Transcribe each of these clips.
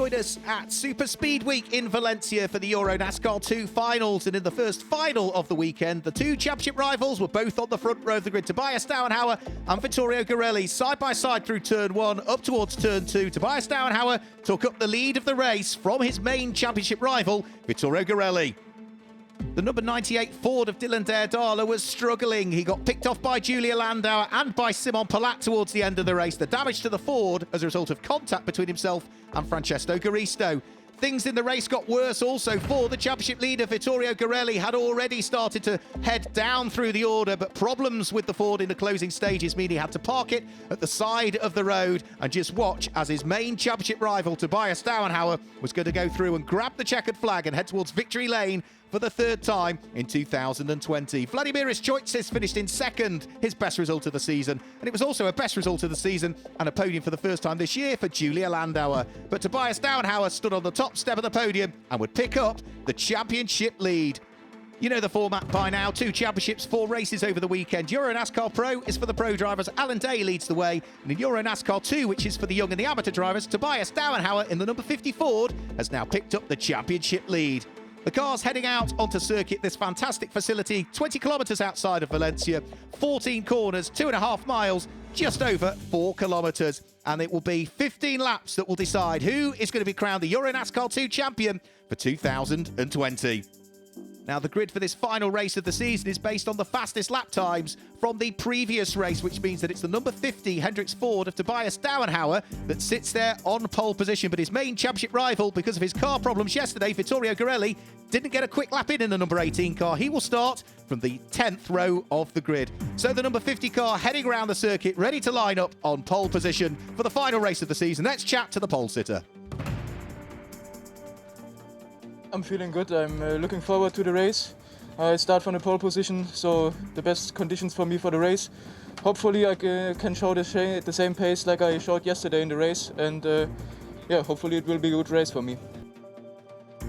Join us at Super Speed Week in Valencia for the EuroNASCAR 2 Finals. And in the first final of the weekend, the two championship rivals were both on the front row of the grid. Tobias Stauenhauer and Vittorio Garelli side by side through turn 1 up towards turn 2. Tobias Stauenhauer took up the lead of the race from his main championship rival, Vittorio Garelli. The number 98 Ford of Dylan Derdala was struggling. He got picked off by Julia Landauer and by Simon Palat towards the end of the race. The damage to the Ford as a result of contact between himself and Francesco Garisto. Things in the race got worse also for the championship leader. Vittorio Garelli had already started to head down through the order, but problems with the Ford in the closing stages mean he had to park it at the side of the road and just watch as his main championship rival, Tobias Stauenhauer, was going to go through and grab the checkered flag and head towards victory lane for the third time in 2020. Vladimiris Choitsis finished in second, his best result of the season, and it was also a best result of the season and a podium for the first time this year for Julia Landauer. But Tobias Stauenhauer stood on the top step of the podium and would pick up the championship lead. You know the format by now, 2 championships, 4 races over the weekend. EuroNASCAR Pro is for the pro drivers. Alan Day leads the way. And in EuroNASCAR 2, which is for the young and the amateur drivers, Tobias Stauenhauer in the number 50 Ford has now picked up the championship lead. The car's heading out onto circuit, this fantastic facility, 20 kilometres outside of Valencia, 14 corners, 2.5 miles, just over 4 kilometres. And it will be 15 laps that will decide who is going to be crowned the EuroNASCAR 2 champion for 2020. Now, the grid for this final race of the season is based on the fastest lap times from the previous race, which means that it's the number 50 Hendricks Ford of Tobias Stauenhauer that sits there on pole position. But his main championship rival, because of his car problems yesterday, Vittorio Garelli, didn't get a quick lap in the number 18 car. He will start from the 10th row of the grid. So the number 50 car heading around the circuit, ready to line up on pole position for the final race of the season. Let's chat to the pole sitter. I'm feeling good. I'm looking forward to the race. I start from the pole position, so the best conditions for me for the race. Hopefully I can show the same pace like I showed yesterday in the race, and yeah, hopefully it will be a good race for me.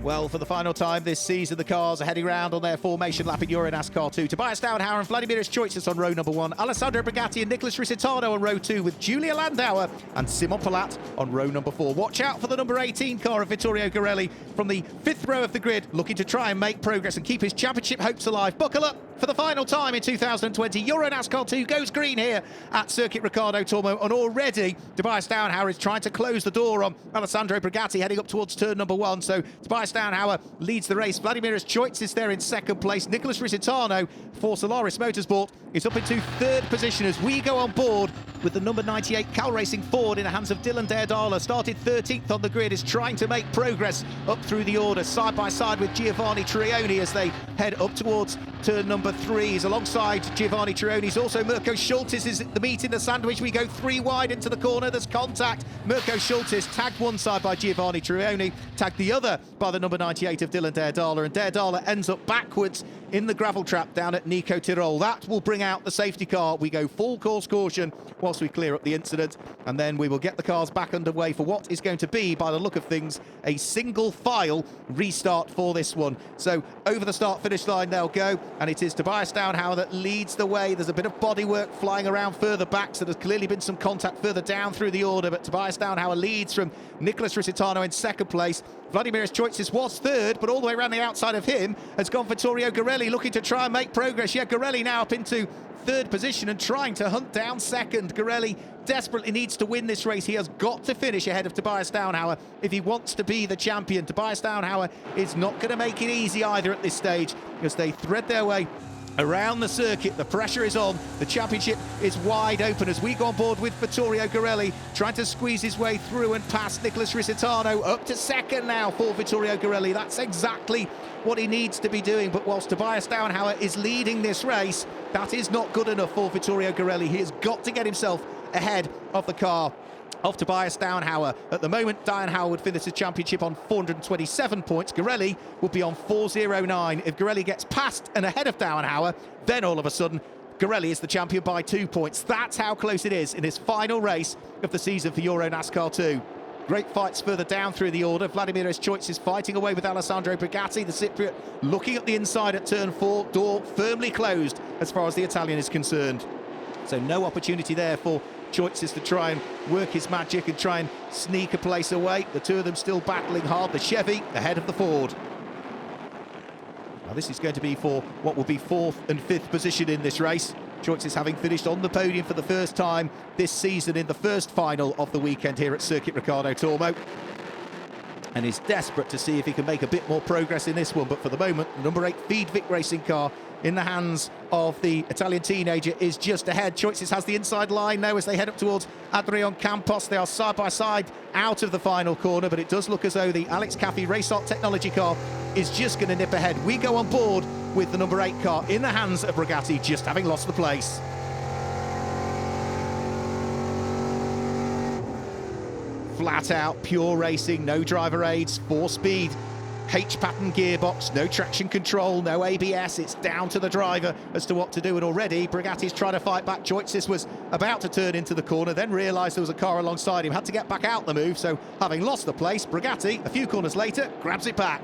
Well, for the final time this season, the cars are heading round on their formation lap in EuroNASCAR 2. Tobias Stauenhauer and Vladimiris Choitsis on row number 1. Alessandro Brigatti and Nicholas Risitano on row 2 with Julia Landauer and Simon Palat on row number 4. Watch out for the number 18 car of Vittorio Garelli from the 5th row of the grid, looking to try and make progress and keep his championship hopes alive. Buckle up for the final time in 2020. EuroNASCAR 2 goes green here at Circuit Ricardo Tormo, and already Tobias Stauenhauer is trying to close the door on Alessandro Brigatti heading up towards turn number 1. So Tobias Stauenhauer leads the race. Vladimiris Choitsis there in second place. Nicholas Risitano for Solaris Motorsport is up into 3rd position as we go on board with the number 98 Cal Racing Ford in the hands of Dylan Derdala. Started 13th on the grid, is trying to make progress up through the order, side by side with Giovanni Trioni as they head up towards turn number 3. He's alongside Giovanni Trioni. He's also Mirko Schultis is the meat in the sandwich. We go 3 wide into the corner. There's contact. Mirko Schultis tagged one side by Giovanni Trioni, tagged the other by the number 98 of Dylan Derdala, and Derdala ends up backwards in the gravel trap down at Nico Tirol. That will bring out the safety car. We go full course caution whilst we clear up the incident, and then we will get the cars back underway for what is going to be, by the look of things, a single file restart for this one. So over the start finish line they'll go, and it is Tobias Stauenhauer that leads the way. There's a bit of bodywork flying around further back, so there's clearly been some contact further down through the order, but Tobias Stauenhauer leads from Nicholas Risitano in 2nd place. Vladimiris Choitsis was 3rd, but all the way around the outside of him has gone Vittorio Garelli, looking to try and make progress. Yeah, Garelli now up into 3rd position and trying to hunt down 2nd. Garelli desperately needs to win this race. He has got to finish ahead of Tobias Stauenhauer if he wants to be the champion. Tobias Stauenhauer is not going to make it easy either at this stage as they thread their way around the circuit. The pressure is on. The championship is wide open as we go on board with Vittorio Garelli trying to squeeze his way through and past Nicholas Risitano. Up to 2nd now for Vittorio Garelli. That's exactly what he needs to be doing. But whilst Tobias Stauenhauer is leading this race, that is not good enough for Vittorio Garelli. He has got to get himself ahead of the car of Tobias Stauenhauer. At the moment, Stauenhauer would finish the championship on 427 points. Garelli would be on 409. If Garelli gets past and ahead of Stauenhauer, then all of a sudden, Garelli is the champion by 2 points. That's how close it is in this final race of the season for EuroNASCAR 2. Great fights further down through the order. Vladimiris Choitsis is fighting away with Alessandro Brigatti, the Cypriot, looking at the inside at turn 4, door firmly closed as far as the Italian is concerned. So no opportunity there for Choitsis to try and work his magic and try and sneak a place away. The two of them still battling hard. The Chevy ahead of the Ford. Now this is going to be for what will be 4th and 5th position in this race. Choices having finished on the podium for the first time this season in the first final of the weekend here at Circuit Ricardo Tormo. And is desperate to see if he can make a bit more progress in this one. But for the moment, the number 8 Feed Vic racing car in the hands of the Italian teenager is just ahead. Choices has the inside line now as they head up towards Adrian Campos. They are side by side out of the final corner, but it does look as though the Alex Caffey Race Art Technology car is just going to nip ahead. We go on board with the number 8 car in the hands of Brigatti, just having lost the place. Flat out, pure racing, no driver aids, 4-speed, H-pattern gearbox, no traction control, no ABS. It's down to the driver as to what to do. And already Brigatti's trying to fight back. Choices was about to turn into the corner, then realised there was a car alongside him, had to get back out the move. So having lost the place, Brigatti, a few corners later, grabs it back.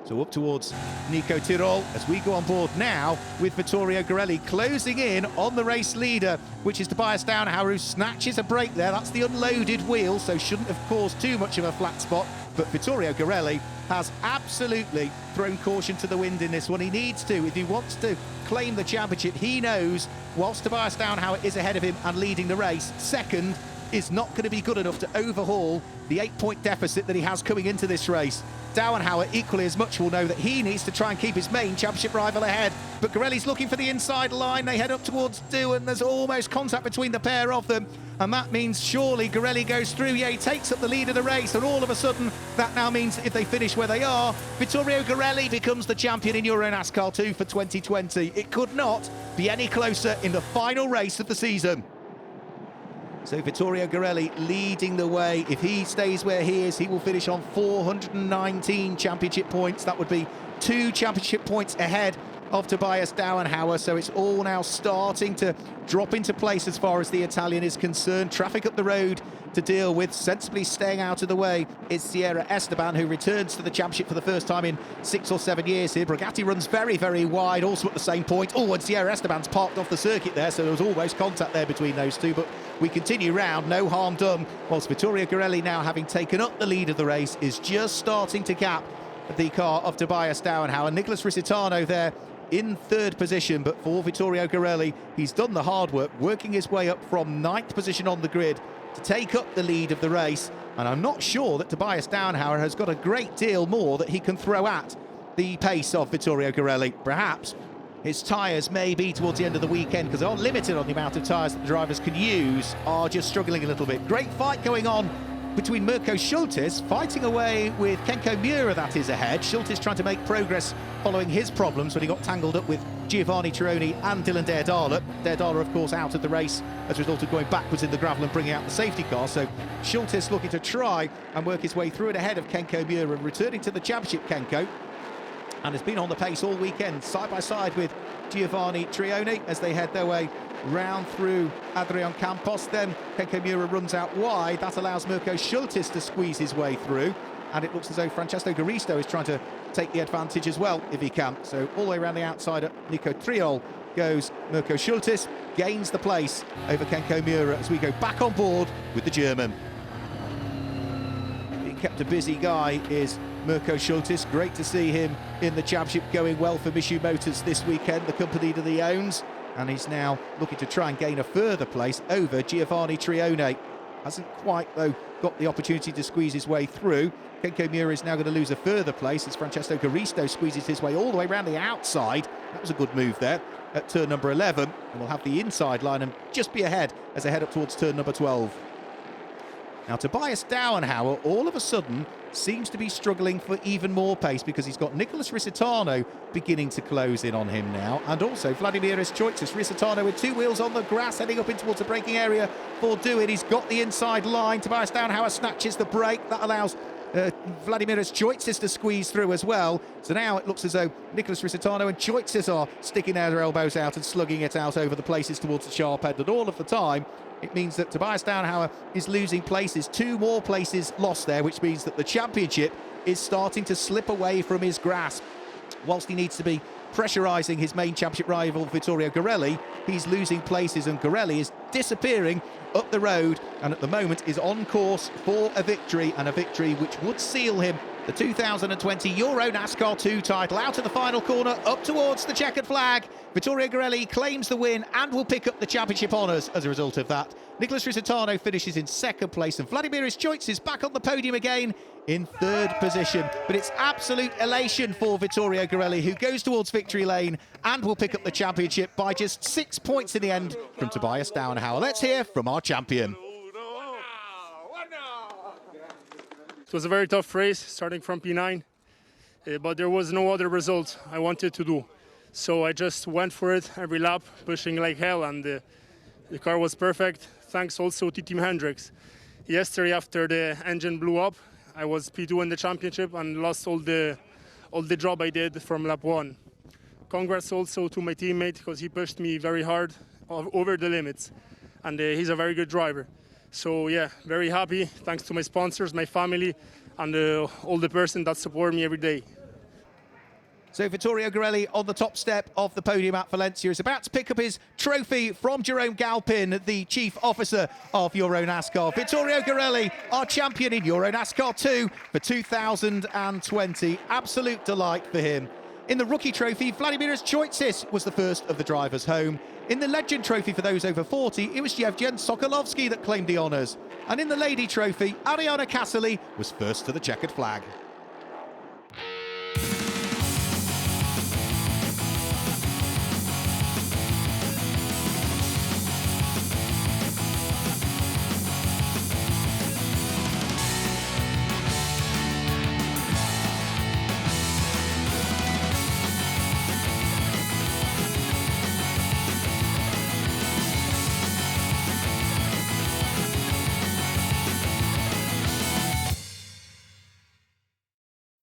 So up towards Nico Tirol as we go on board now with Vittorio Garelli closing in on the race leader, which is Tobias Downhauer, who snatches a break there. That's the unloaded wheel, so shouldn't have caused too much of a flat spot. But Vittorio Garelli has absolutely thrown caution to the wind in this one. He needs to, if he wants to claim the championship. He knows, whilst Tobias Downhauer is ahead of him and leading the race, second is not going to be good enough to overhaul the 8-point deficit that he has coming into this race. Downhauer, equally as much, will know that he needs to try and keep his main championship rival ahead. But Garelli's looking for the inside line. They head up towards Do, and there's almost contact between the pair of them. And that means surely Garelli goes through. Yeah, he takes up the lead of the race. And all of a sudden, that now means if they finish where they are, Vittorio Garelli becomes the champion in EuroNASCAR 2 for 2020. It could not be any closer in the final race of the season. So Vittorio Garelli leading the way. If he stays where he is, he will finish on 419 championship points. That would be 2 championship points ahead of Tobias Downhauer. So it's all now starting to drop into place as far as the Italian is concerned. Traffic up the road to deal with. Sensibly staying out of the way is Sierra Esteban, who returns to the championship for the first time in 6 or 7 years here. Brigatti runs very, very wide, also at the same point. Oh, and Sierra Esteban's parked off the circuit there, so there was almost contact there between those two. But we continue round, no harm done, whilst Vittorio Garelli, now having taken up the lead of the race, is just starting to gap the car of Tobias Downhauer. Nicholas Risitano there in 3rd position, but for Vittorio Garelli, he's done the hard work, working his way up from 9th position on the grid to take up the lead of the race. And I'm not sure that Tobias Downhauer has got a great deal more that he can throw at the pace of Vittorio Garelli. Perhaps his tyres may be towards the end of the weekend, because they're limited on the amount of tyres that the drivers can use, are just struggling a little bit. Great fight going on between Mirko Schultes, fighting away with Kenko Miura, that is ahead. Schultes trying to make progress following his problems when he got tangled up with Giovanni Trioni and Dylan Derdala. Derdala, of course, out of the race as a result of going backwards in the gravel and bringing out the safety car. So Schultes looking to try and work his way through it ahead of Kenko Miura, and returning to the championship, Kenko, and has been on the pace all weekend, side by side with Giovanni Trioni as they head their way round through Adrian Campos. Then Kenko Miura runs out wide. That allows Mirko Schultes to squeeze his way through, and it looks as though Francesco Garisto is trying to take the advantage as well if he can. So all the way around the outside at Nico Triol goes Mirko Schultes, gains the place over Kenko Miura as we go back on board with the German. He kept a busy guy is Mirko Schultes. Great to see him in the championship, going well for Mishu Motors this weekend, the company that he owns, and he's now looking to try and gain a further place over Giovanni Trione. Hasn't quite, though, got the opportunity to squeeze his way through. Kenko Miura is now going to lose a further place as Francesco Garisto squeezes his way all the way around the outside. That was a good move there at turn number 11, and will have the inside line and just be ahead as they head up towards turn number 12. Now, Tobias Downhauer all of a sudden seems to be struggling for even more pace, because he's got Nicholas Risitano beginning to close in on him now, and also Vladimir Choitzis. Risitano with 2 wheels on the grass, heading up in towards the braking area for doing. He's got the inside line. Tobias Downhauer snatches the brake. That allows Vladimir Choitzis to squeeze through as well. So now it looks as though Nicholas Risitano and Choitzis are sticking their elbows out and slugging it out over the places towards the sharp end, and all of the time it means that Tobias Downhauer is losing places. 2 more places lost there, which means that the championship is starting to slip away from his grasp. Whilst he needs to be pressurising his main championship rival Vittorio Garelli. He's losing places and Garelli is disappearing up the road and at the moment is on course for a victory, and a victory which would seal him the 2020 Euro NASCAR 2 title. Out of the final corner, up towards the checkered flag. Vittorio Garelli claims the win and will pick up the championship honours as a result of that. Nicholas Risitano finishes in second place and Vladimir Choice is back on the podium again in third position. But it's absolute elation for Vittorio Garelli, who goes towards victory lane and will pick up the championship by just 6 points in the end from Tobias Downhauer. Let's hear from our champion. It was a very tough race, starting from P9, but there was no other result I wanted to do. So I just went for it every lap, pushing like hell, and the car was perfect. Thanks also to Team Hendricks. Yesterday, after the engine blew up, I was P2 in the championship and lost all the job I did from lap 1. Congrats also to my teammate, because he pushed me very hard over the limits, and he's a very good driver. So yeah, very happy, thanks to my sponsors, my family, and all the person that support me every day. So Vittorio Garelli on the top step of the podium at Valencia is about to pick up his trophy from Jerome Galpin, the chief officer of EuroNASCAR. Vittorio Garelli, our champion in EuroNASCAR 2 for 2020. Absolute delight for him. In the rookie trophy, Vladimir Choice was the first of the drivers home. In the Legend Trophy for those over 40, it was Yevgen Sokolovsky that claimed the honours. And in the Lady Trophy, Ariana Casserly was first to the checkered flag.